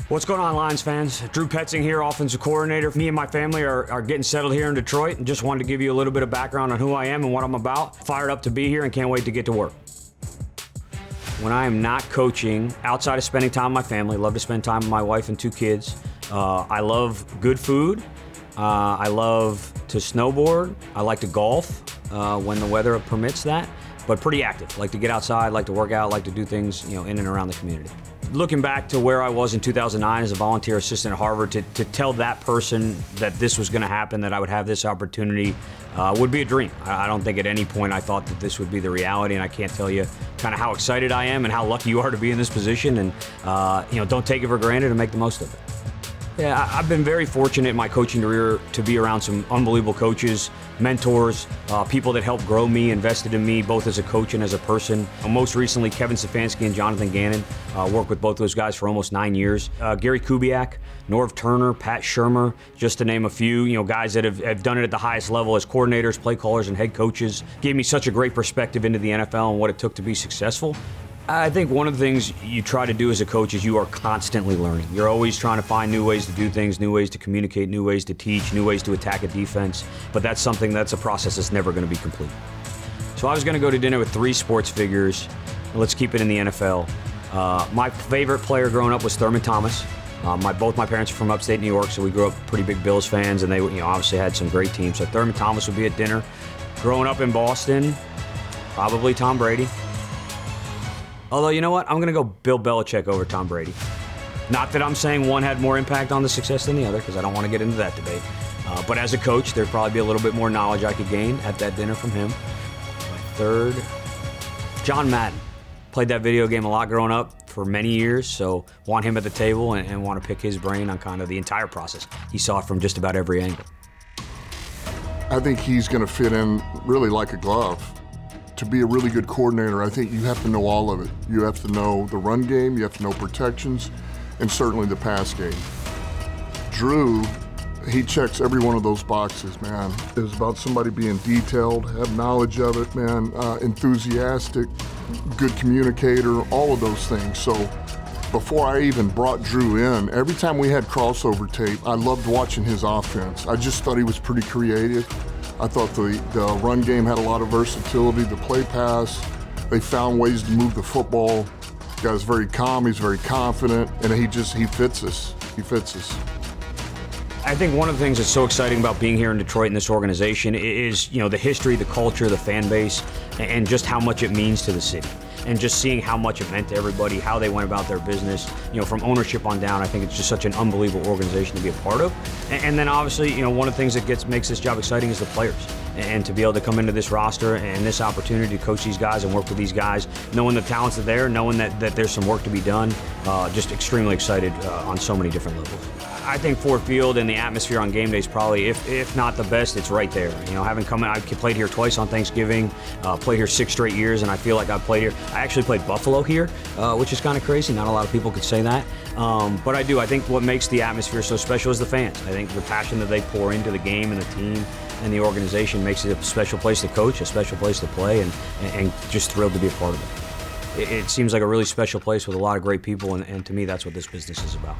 What's going on, Lions fans? Drew Petzing here, offensive coordinator. Me and my family are getting settled here in Detroit, and just wanted to give you a little bit of background on who I am and what I'm about. Fired up to be here and can't wait to get to work. When I am not coaching, outside of spending time with my family, love to spend time with my wife and two kids. I love good food. I love to snowboard. I like to golf when the weather permits that, but pretty active. Like to get outside, like to work out, like to do things, in and around the community. Looking back to where I was in 2009 as a volunteer assistant at Harvard, to tell that person that this was going to happen, that I would have this opportunity, would be a dream. I don't think at any point I thought that this would be the reality, and I can't tell you kind of how excited I am and how lucky you are to be in this position, and don't take it for granted and make the most of it. Yeah, I've been very fortunate in my coaching career to be around some unbelievable coaches, mentors, people that helped grow me, invested in me, both as a coach and as a person. Most recently, Kevin Stefanski and Jonathan Gannon. Worked with both those guys for almost 9 years. Gary Kubiak, Norv Turner, Pat Shurmur, just to name a few, guys that have done it at the highest level as coordinators, play callers, and head coaches. Gave me such a great perspective into the NFL and what it took to be successful. I think one of the things you try to do as a coach is you are constantly learning. You're always trying to find new ways to do things, new ways to communicate, new ways to teach, new ways to attack a defense. But that's a process that's never going to be complete. So I was going to go to dinner with 3 sports figures. Let's keep it in the NFL. My favorite player growing up was Thurman Thomas. Both my parents are from upstate New York, so we grew up pretty big Bills fans, and they obviously had some great teams. So Thurman Thomas would be at dinner. Growing up in Boston, probably Tom Brady. Although, you know what? I'm going to go Bill Belichick over Tom Brady. Not that I'm saying one had more impact on the success than the other, because I don't want to get into that debate. But as a coach, there'd probably be a little bit more knowledge I could gain at that dinner from him. My third, John Madden. Played that video game a lot growing up for many years, so want him at the table and want to pick his brain on kind of the entire process. He saw it from just about every angle. I think he's going to fit in really like a glove. To be a really good coordinator, I think you have to know all of it. You have to know the run game, you have to know protections, and certainly the pass game. Drew, he checks every one of those boxes, man. It's about somebody being detailed, have knowledge of it, man, enthusiastic, good communicator, all of those things. So before I even brought Drew in, every time we had crossover tape, I loved watching his offense. I just thought he was pretty creative. I thought the run game had a lot of versatility, the play pass. They found ways to move the football. The guy's very calm, he's very confident, and he fits us. He fits us. I think one of the things that's so exciting about being here in Detroit in this organization is, the history, the culture, the fan base, and just how much it means to the city. And just seeing how much it meant to everybody, how they went about their business, from ownership on down. I think it's just such an unbelievable organization to be a part of. And then obviously, one of the things that makes this job exciting is the players. And to be able to come into this roster and this opportunity to coach these guys and work with these guys, knowing the talents are there, knowing that there's some work to be done, just extremely excited on so many different levels. I think Ford Field and the atmosphere on game day is probably, if not the best, it's right there. Having come in, I played here twice on Thanksgiving, played here 6 straight years, and I feel like I've played here. I actually played Buffalo here, which is kind of crazy. Not a lot of people could say that. But I do. I think what makes the atmosphere so special is the fans. I think the passion that they pour into the game and the team and the organization makes it a special place to coach, a special place to play, and just thrilled to be a part of it. It seems like a really special place with a lot of great people, and to me, that's what this business is about.